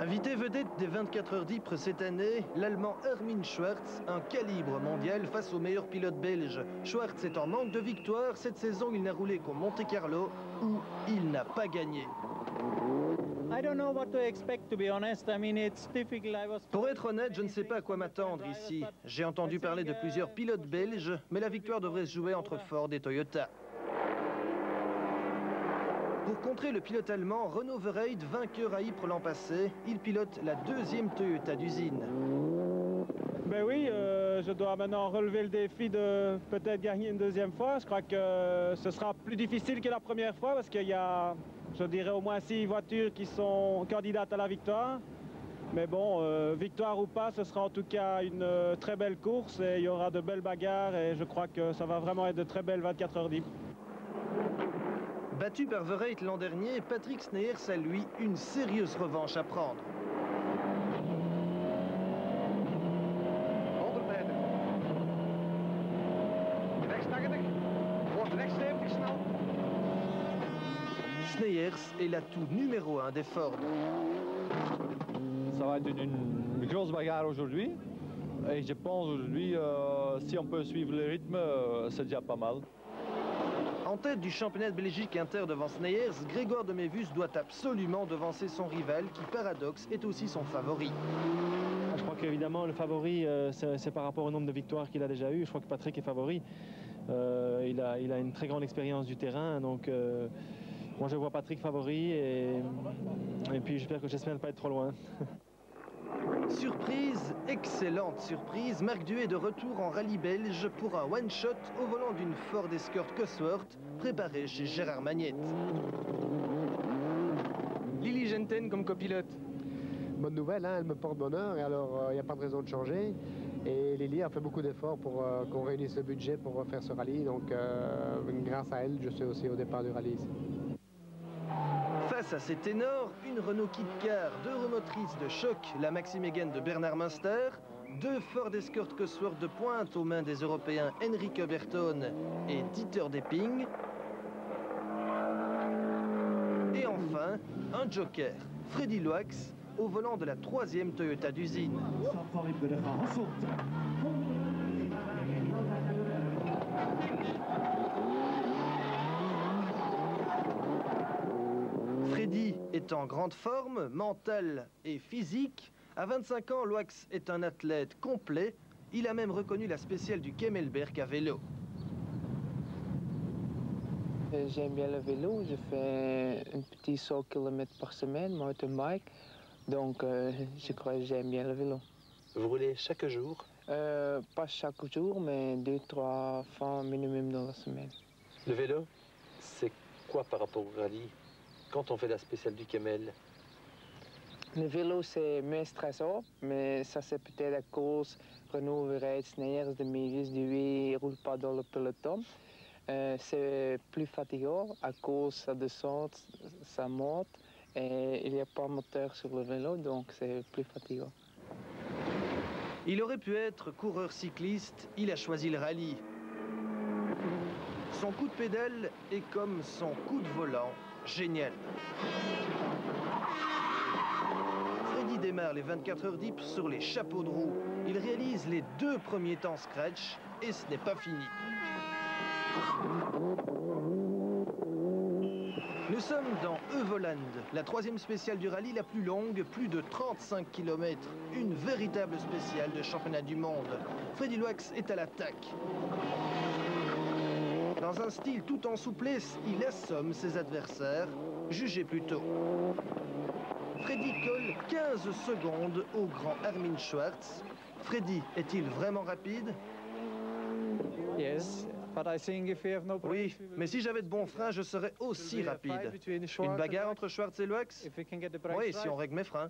Invité vedette des 24 heures d'Ypres cette année, l'Allemand Armin Schwarz, un calibre mondial face aux meilleurs pilotes belges. Schwarz est en manque de victoire. Cette saison, il n'a roulé qu'au Monte-Carlo, où il n'a pas gagné. Pour être honnête, je ne sais pas à quoi m'attendre ici. J'ai entendu parler de plusieurs pilotes belges, mais la victoire devrait se jouer entre Ford et Toyota. Pour contrer le pilote allemand, Renaud Verheid, vainqueur à Ypres l'an passé, il pilote la deuxième Toyota d'usine. Ben oui, je dois maintenant relever le défi de peut-être gagner une deuxième fois. Je crois que ce sera plus difficile que la première fois parce qu'il y a, je dirais, au moins 6 voitures qui sont candidates à la victoire. Mais bon, victoire ou pas, ce sera en tout cas une très belle course et il y aura de belles bagarres et je crois que ça va vraiment être de très belles 24 heures d'Ypres. Battu par Verheid l'an dernier, Patrick Sneyers a lui une sérieuse revanche à prendre. Sneyers est l'atout numéro 1 des Ford. Ça va être une grosse bagarre aujourd'hui. Et je pense aujourd'hui, si on peut suivre le rythme, c'est déjà pas mal. En tête du championnat de Belgique inter devant Sneyers, Grégoire de Mévus doit absolument devancer son rival qui, paradoxe, est aussi son favori. Je crois qu'évidemment le favori, c'est par rapport au nombre de victoires qu'il a déjà eu. Je crois que Patrick est favori. Il a une très grande expérience du terrain, donc moi je vois Patrick favori et puis j'espère ne pas être trop loin. Surprise, excellente surprise, Marc Duet est de retour en rallye belge pour un one-shot au volant d'une Ford Escort Cosworth préparée chez Gérard Magnette. Lily Genten comme copilote. Bonne nouvelle, hein, elle me porte bonheur et alors il n'y a pas de raison de changer. Et Lily a fait beaucoup d'efforts pour qu'on réunisse le budget pour faire ce rallye. Donc grâce à elle, je suis aussi au départ du rallye ici. Face à ces ténors, une Renault Kit Car, 2 remotrices de choc, la Maxi Mégane de Bernard Münster, 2 Ford Escort Cosworth de pointe aux mains des Européens Enrique Bertone et Dieter Depping. Et enfin, un joker, Freddy Loax, au volant de la 3e Toyota d'usine. Freddy est en grande forme, mentale et physique. À 25 ans, Loax est un athlète complet. Il a même reconnu la spéciale du Kemmelberg à vélo. J'aime bien le vélo. Je fais un petit 100 km par semaine, mountain bike. Donc, je crois que j'aime bien le vélo. Vous roulez chaque jour? Pas chaque jour, mais 2-3 fois minimum dans la semaine. Le vélo, c'est quoi par rapport au rallye? Quand on fait la spéciale du Kemmel? Le vélo, c'est moins stressant, mais ça, c'est peut-être à cause Renaud Verheid, Sneyers, de Mévis, Duet ne roule pas dans le peloton. C'est plus fatigant à cause ça descend, ça monte et il n'y a pas de moteur sur le vélo, donc c'est plus fatigant. Il aurait pu être coureur cycliste, il a choisi le rallye. Son coup de pédale est comme son coup de volant, génial. Freddy démarre les 24 heures d'Ypres sur les chapeaux de roue. Il réalise les 2 premiers temps scratch et ce n'est pas fini. Nous sommes dans Euvoland, la 3e spéciale du rallye la plus longue, plus de 35 km. Une véritable spéciale de championnat du monde. Freddy Loax est à l'attaque. Dans un style tout en souplesse, il assomme ses adversaires. Jugez plutôt. Freddy colle 15 secondes au grand Armin Schwarz. Freddy est-il vraiment rapide? Yes. Oui, mais si j'avais de bons freins, je serais aussi rapide. Une bagarre entre Schwarz et Loax? Oui, si on règle mes freins.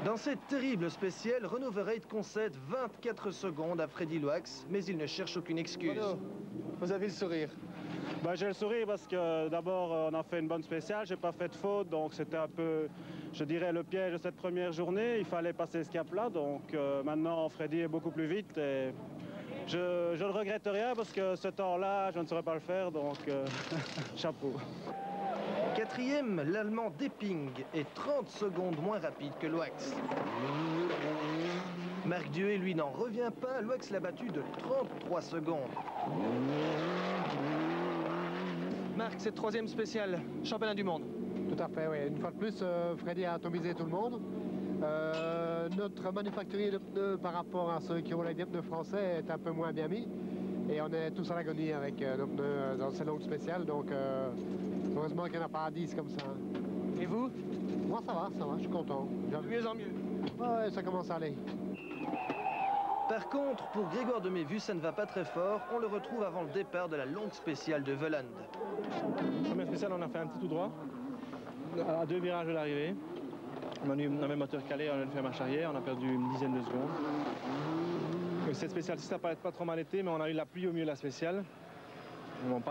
Dans cette terrible spéciale, Renaud Verreit concède 24 secondes à Freddy Loax, mais il ne cherche aucune excuse. Renaud, vous avez le sourire. Ben, j'ai le sourire parce que d'abord on a fait une bonne spéciale, j'ai pas fait de faute, donc c'était un peu, je dirais, le piège de cette première journée. Il fallait passer ce cap-là, donc maintenant Freddy est beaucoup plus vite et je ne regrette rien parce que ce temps-là, je ne saurais pas le faire, donc chapeau. Quatrième, l'Allemand Depping est 30 secondes moins rapide que Loax. Marc Duet, lui, n'en revient pas. Loax l'a battu de 33 secondes. Marc, cette troisième spéciale, championnat du monde. Tout à fait, oui. Une fois de plus, Freddy a atomisé tout le monde. Notre manufacturier de pneus par rapport à ceux qui ont les pneus français est un peu moins bien mis. Et on est tous à l'agonie avec nos pneus dans ces longues spéciales. Donc, heureusement qu'il n'y en a pas 10 comme ça. Et vous? Moi, ça va, je suis content. De mieux en mieux. Ouais, ça commence à aller. Par contre, pour Grégoire de Mévu, ça ne va pas très fort. On le retrouve avant le départ de la longue spéciale de Veland. Première spéciale, on a fait un petit tout droit. À 2 virages de l'arrivée. On avait le moteur calé, on a fait marche arrière, on a perdu une dizaine de secondes. Donc, cette spéciale-ci, ça paraît pas trop mal été, mais on a eu la pluie au milieu de la spéciale. Bon,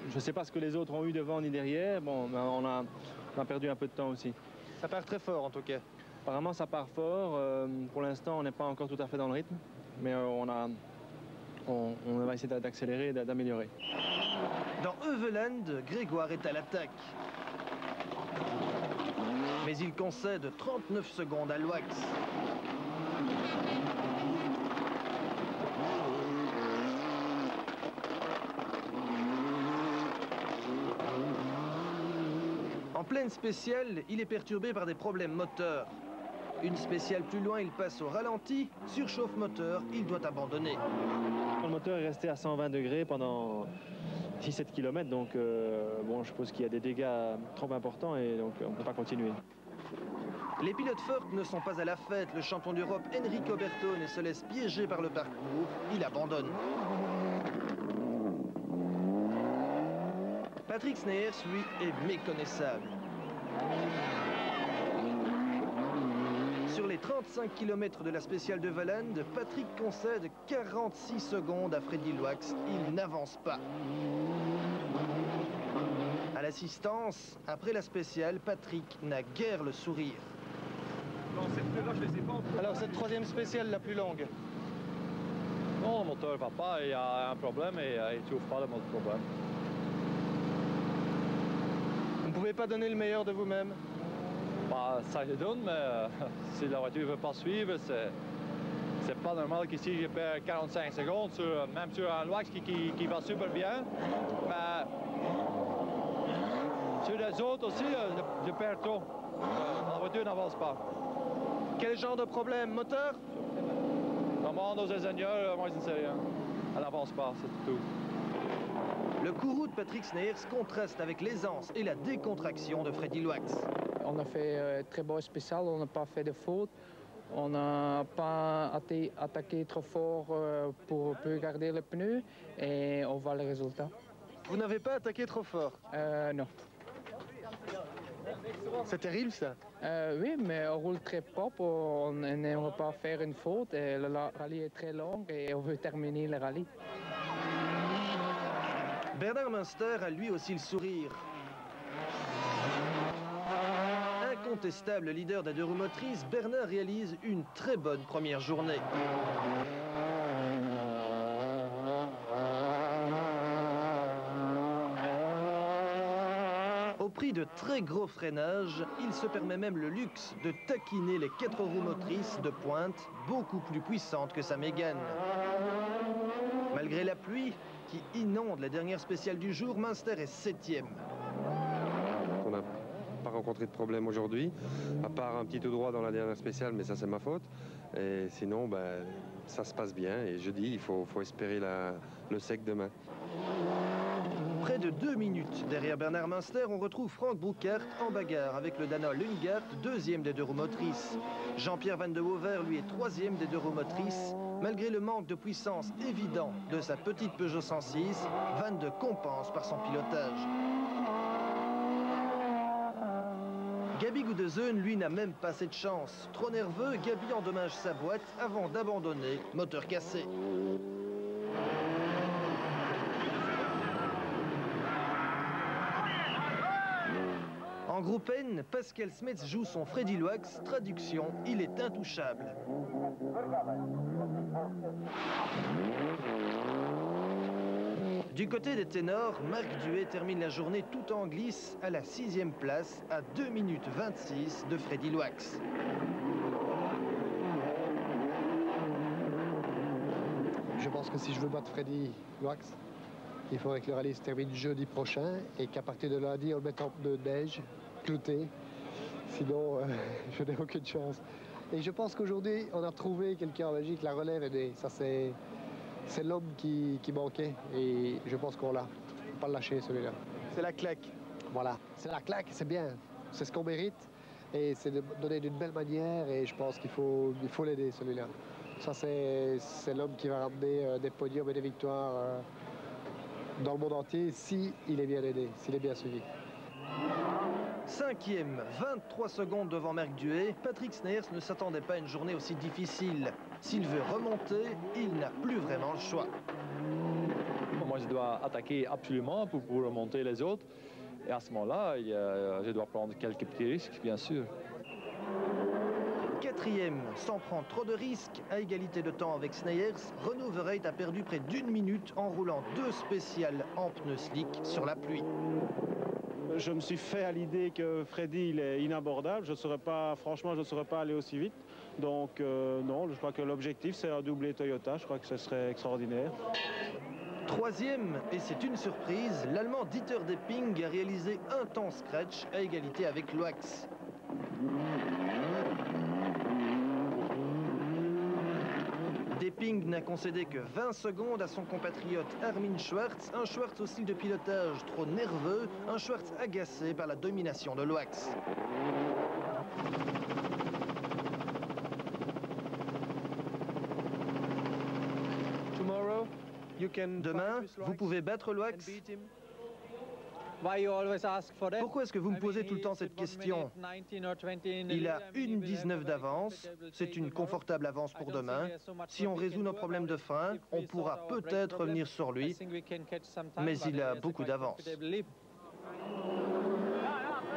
je ne sais pas ce que les autres ont eu devant ni derrière. Bon, on a perdu un peu de temps aussi. Ça part très fort en tout cas. Apparemment, ça part fort. Pour l'instant, on n'est pas encore tout à fait dans le rythme, mais on va essayer d'accélérer et d'améliorer. Dans Heuvelland, Grégoire est à l'attaque. Mais il concède 39 secondes à Loax. En pleine spéciale, il est perturbé par des problèmes moteurs. Une spéciale plus loin, il passe au ralenti, surchauffe moteur, il doit abandonner. Le moteur est resté à 120 degrés pendant 6-7 km, donc bon, je suppose qu'il y a des dégâts trop importants et donc on ne peut pas continuer. Les pilotes Ford ne sont pas à la fête. Le champion d'Europe Enrico Bertone se laisse piéger par le parcours. Il abandonne. Patrick Sneyers, lui, est méconnaissable. Sur les 35 km de la spéciale de Veland, Patrick concède 46 secondes à Freddy Loax. Il n'avance pas. À l'assistance, après la spéciale, Patrick n'a guère le sourire. Alors cette troisième spéciale la plus longue. Non, le moteur ne va pas, il y a un problème et il ne trouve pas le problème. Vous ne pouvez pas donner le meilleur de vous-même? Bah, ça le donne, mais si la voiture ne veut pas suivre, c'est pas normal qu'ici je perds 45 secondes, même sur un Loax qui va super bien. Mais sur les autres aussi, je perds trop. La voiture n'avance pas. Quel genre de problème? Moteur? Demande aux ingénieurs, moi je ne sais rien. Elle n'avance pas, c'est tout. Le courroux de Patrick Sneyers contraste avec l'aisance et la décontraction de Freddy Loax. On a fait un très beau spécial, on n'a pas fait de faute. On n'a pas attaqué trop fort pour garder le pneu et on voit le résultat. Vous n'avez pas attaqué trop fort? Non. C'est terrible ça. Oui, mais on roule très propre, on n'aimerait pas faire une faute et le rallye est très long et on veut terminer le rallye. Bernard Münster a lui aussi le sourire. Incontestable leader des deux roues motrices, Bernard réalise une très bonne première journée. Au prix de très gros freinages, il se permet même le luxe de taquiner les 4 roues motrices de pointe, beaucoup plus puissantes que sa Mégane. Malgré la pluie qui inonde la dernière spéciale du jour, Münster est 7e. On n'a pas rencontré de problème aujourd'hui, à part un petit tout droit dans la dernière spéciale, mais ça c'est ma faute. Et sinon, ben, ça se passe bien et je dis, il faut espérer le sec demain. Près de 2 minutes derrière Bernard Münster, on retrouve Frank Brouckart en bagarre avec le Danois Lundgaard, 2e des deux roues motrices. Jean-Pierre Van de Wover, lui, est 3e des deux roues motrices. Malgré le manque de puissance évident de sa petite Peugeot 106, Van de compense par son pilotage. Gabi Goudezeun, lui, n'a même pas cette chance. Trop nerveux, Gabi endommage sa boîte avant d'abandonner, moteur cassé. En groupe N, Pascal Smets joue son Freddy Loax, traduction, il est intouchable. Du côté des ténors, Marc Duet termine la journée tout en glisse à la 6e place, à 2 minutes 26 de Freddy Loax. Je pense que si je veux battre Freddy Loax, il faudrait que le rallye se termine jeudi prochain et qu'à partir de lundi, on le mette en pneu de neige, clouté. Sinon, je n'ai aucune chance. Et je pense qu'aujourd'hui, on a trouvé quelqu'un en Belgique, la relève est née. Ça, c'est l'homme qui manquait et je pense qu'on l'a. Il ne faut pas le lâcher, celui-là. C'est la claque. Voilà, c'est la claque, c'est bien. C'est ce qu'on mérite et c'est de donner d'une belle manière et je pense qu'il faut l'aider, celui-là. Ça, c'est l'homme qui va ramener des podiums et des victoires dans le monde entier s'il est bien aidé, s'il est bien suivi. 5e, 23 secondes devant Marc Duet, Patrick Sneyers ne s'attendait pas à une journée aussi difficile. S'il veut remonter, il n'a plus vraiment le choix. Moi, je dois attaquer absolument pour remonter les autres. Et à ce moment-là, je dois prendre quelques petits risques, bien sûr. 4e, sans prendre trop de risques, à égalité de temps avec Sneyers, Renaud Verreit a perdu près d'1 minute en roulant 2 spéciales en pneus slick sur la pluie. Je me suis fait à l'idée que Freddy il est inabordable. Franchement, je ne saurais pas aller aussi vite. Donc non, je crois que l'objectif c'est un doublé Toyota. Je crois que ce serait extraordinaire. 3e, et c'est une surprise, l'Allemand Dieter Depping a réalisé un temps scratch à égalité avec Loax. Depping n'a concédé que 20 secondes à son compatriote Armin Schwartz, un Schwartz au style de pilotage trop nerveux, un Schwartz agacé par la domination de Loax. Demain, vous pouvez battre Loax. Pourquoi est-ce que vous me posez tout le temps cette question? Il a 1,19 d'avance, c'est une confortable avance pour demain. Si on résout nos problèmes de frein, on pourra peut-être revenir sur lui, mais il a beaucoup d'avance.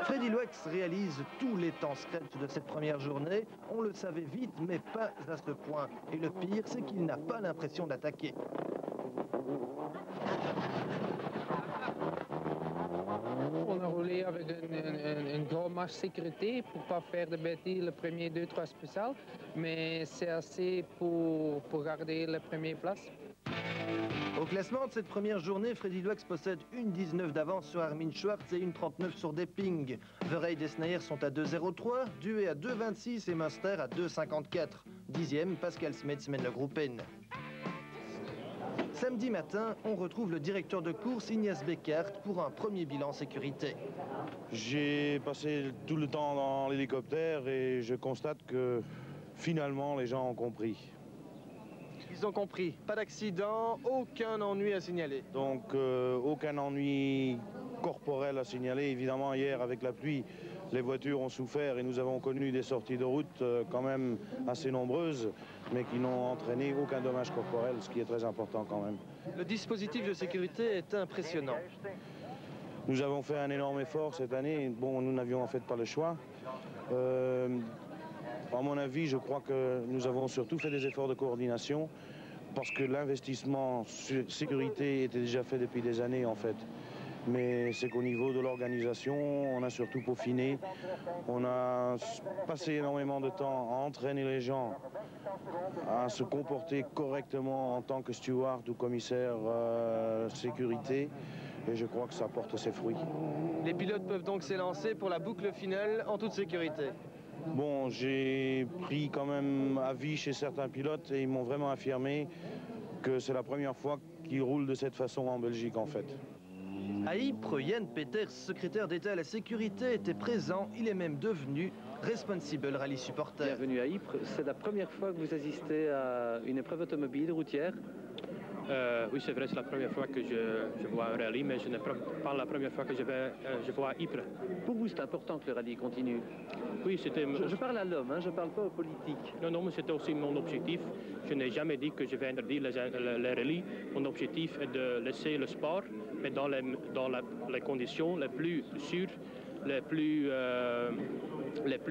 Freddy Loax réalise tous les temps scratch de cette première journée. On le savait vite, mais pas à ce point. Et le pire, c'est qu'il n'a pas l'impression d'attaquer. On a roulé avec une grande marge de sécurité pour ne pas faire de bêtises le premier 2-3 spécial, mais c'est assez pour garder la première place. Au classement de cette première journée, Freddy Loax possède 1,19 d'avance sur Armin Schwartz et 1,39 sur Depping. Verreit et Sneyers sont à 2,03, Duet à 2,26 et Munster à 2,54. 10e, Pascal Smets mène le groupe N. Samedi matin, on retrouve le directeur de course Ignace Beckart pour un premier bilan sécurité. J'ai passé tout le temps dans l'hélicoptère et je constate que finalement les gens ont compris. Ils ont compris. Pas d'accident, aucun ennui à signaler. Donc aucun ennui corporel à signaler. Évidemment, hier avec la pluie, les voitures ont souffert et nous avons connu des sorties de route quand même assez nombreuses, mais qui n'ont entraîné aucun dommage corporel, ce qui est très important quand même. Le dispositif de sécurité est impressionnant. Nous avons fait un énorme effort cette année. Bon, nous n'avions en fait pas le choix. À mon avis, je crois que nous avons surtout fait des efforts de coordination parce que l'investissement sur sécurité était déjà fait depuis des années en fait. Mais c'est qu'au niveau de l'organisation, on a surtout peaufiné. On a passé énormément de temps à entraîner les gens à se comporter correctement en tant que steward ou commissaire sécurité. Et je crois que ça porte ses fruits. Les pilotes peuvent donc s'élancer pour la boucle finale en toute sécurité. Bon, j'ai pris quand même avis chez certains pilotes et ils m'ont vraiment affirmé que c'est la première fois qu'ils roulent de cette façon en Belgique en fait. À Ypres, Yann Peters, secrétaire d'État à la sécurité, était présent. Il est même devenu Responsible Rally Supporter. Bienvenue à Ypres. C'est la première fois que vous assistez à une épreuve automobile routière? Oui, c'est vrai, c'est la première fois que je vois un rallye, mais ce n'est pas la première fois que je vois Ypres. Pour vous, c'est important que le rallye continue? Oui, c'était... Je parle à l'homme, hein, je ne parle pas aux politiques. Non, mais c'était aussi mon objectif. Je n'ai jamais dit que je vais interdire les rallyes. Mon objectif est de laisser le sport, mais dans les conditions les plus sûres, les plus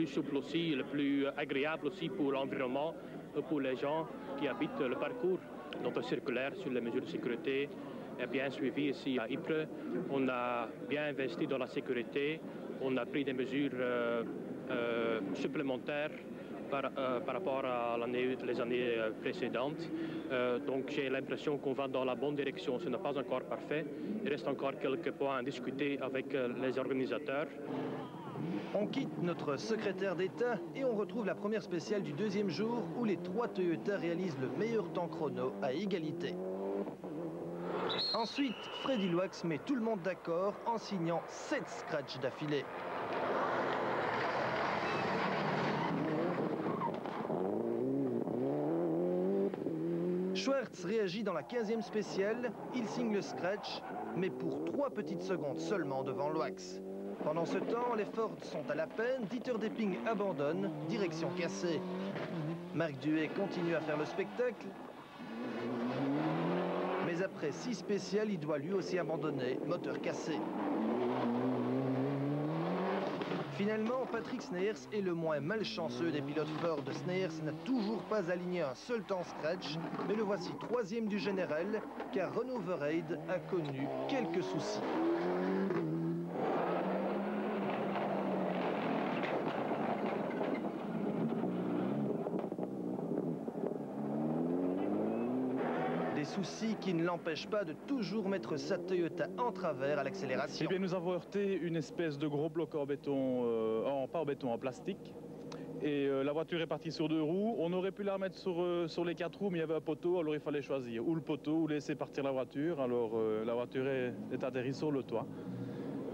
souples aussi, les plus agréables aussi pour l'environnement, pour les gens qui habitent le parcours. Notre circulaire sur les mesures de sécurité est bien suivi ici à Ypres. On a bien investi dans la sécurité. On a pris des mesures supplémentaires par rapport à les années précédentes. Donc j'ai l'impression qu'on va dans la bonne direction. Ce n'est pas encore parfait. Il reste encore quelques points à discuter avec les organisateurs. On quitte notre secrétaire d'État et on retrouve la première spéciale du deuxième jour où les 3 Toyota réalisent le meilleur temps chrono à égalité. Ensuite, Freddy Loax met tout le monde d'accord en signant 7 scratchs d'affilée. Schwartz réagit dans la 15e spéciale, il signe le scratch, mais pour 3 petites secondes seulement devant Loax. Pendant ce temps, les Ford sont à la peine, Dieter Depping abandonne, direction cassée. Marc Duhay continue à faire le spectacle, mais après 6 spéciales, il doit lui aussi abandonner, moteur cassé. Finalement, Patrick Sneyers est le moins malchanceux des pilotes Ford. Sneyers n'a toujours pas aligné un seul temps scratch, mais le voici 3e du général, car Renaud Verheide a connu quelques soucis. Des soucis qui ne l'empêchent pas de toujours mettre sa Toyota en travers à l'accélération. Eh bien, nous avons heurté une espèce de gros bloc en béton, pas en béton, en plastique. Et la voiture est partie sur 2 roues. On aurait pu la remettre sur les 4 roues, mais il y avait un poteau, alors il fallait choisir. Ou le poteau, ou laisser partir la voiture. Alors la voiture est atterrie sur le toit.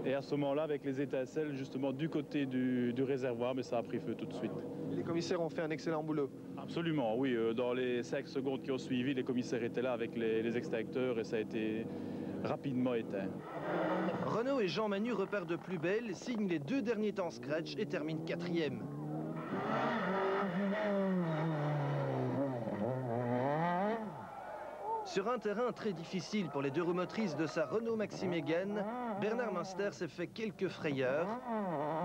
Et à ce moment-là, avec les étincelles, justement, du côté du réservoir, mais ça a pris feu tout de suite. Les commissaires ont fait un excellent boulot. Absolument, oui. Dans les 5 secondes qui ont suivi, les commissaires étaient là avec les extincteurs et ça a été rapidement éteint. Renaud et Jean Manu repartent de plus belle, signent les 2 derniers temps scratch et terminent 4e. Sur un terrain très difficile pour les 2 roues motrices de sa Renault Maxi Mégane, Bernard Munster s'est fait quelques frayeurs,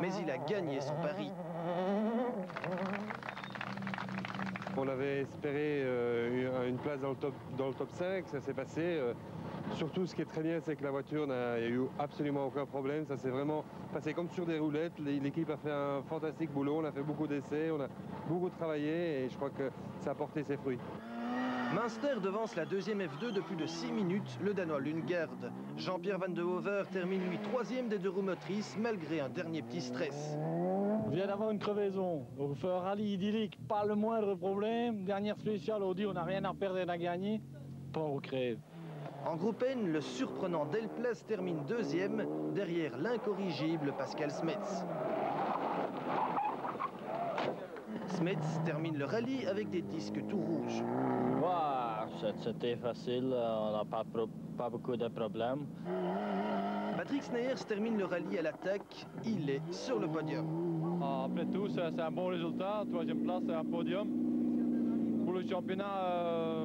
mais il a gagné son pari. On avait espéré une place dans le top 5, ça s'est passé. Surtout, ce qui est très bien, c'est que la voiture n'a eu absolument aucun problème. Ça s'est vraiment passé comme sur des roulettes. L'équipe a fait un fantastique boulot. On a fait beaucoup d'essais, on a beaucoup travaillé et je crois que ça a porté ses fruits. Munster devance la 2e F2 de plus de 6 minutes, le Danois Lundgaard. Jean-Pierre Van de Hover termine lui 3e des 2 roues motrices, malgré un dernier petit stress. On vient d'avoir une crevaison, donc on fait un rallye idyllique, pas le moindre problème. Dernière spéciale, on dit on n'a rien à perdre et à gagner, pas on crève. En groupe N, le surprenant Delplas termine 2e, derrière l'incorrigible Pascal Smets. Smets termine le rallye avec des disques tout rouges. C'était facile, on n'a pas beaucoup de problèmes. Patrick Sneyers termine le rallye à l'attaque, il est sur le podium. Après tout, c'est un bon résultat, 3e place, c'est un podium. Pour le championnat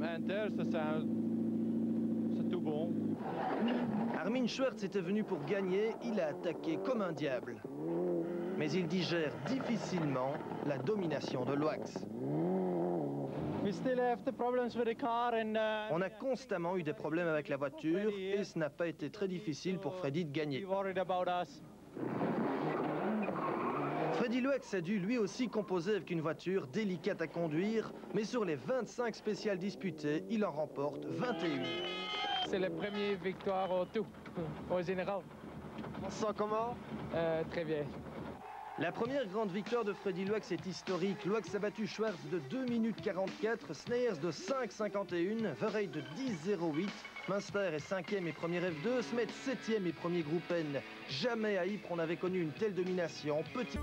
inter, c'est tout bon. Armin Schwartz était venu pour gagner, il a attaqué comme un diable. Mais il digère difficilement la domination de Loax. On a constamment eu des problèmes avec la voiture et ce n'a pas été très difficile pour Freddy de gagner. Freddy Loax a dû lui aussi composer avec une voiture délicate à conduire, mais sur les 25 spéciales disputées, il en remporte 21. C'est la première victoire au tout, au général. On se sent comment? Très bien. La première grande victoire de Freddy Loax est historique. Loax a battu Schwartz de 2 minutes 44, Sneyers de 5,51, Verheide de 10,08, Munster est 5e et premier F2, Smets 7e et premier groupe N. Jamais à Ypres on avait connu une telle domination. Petit...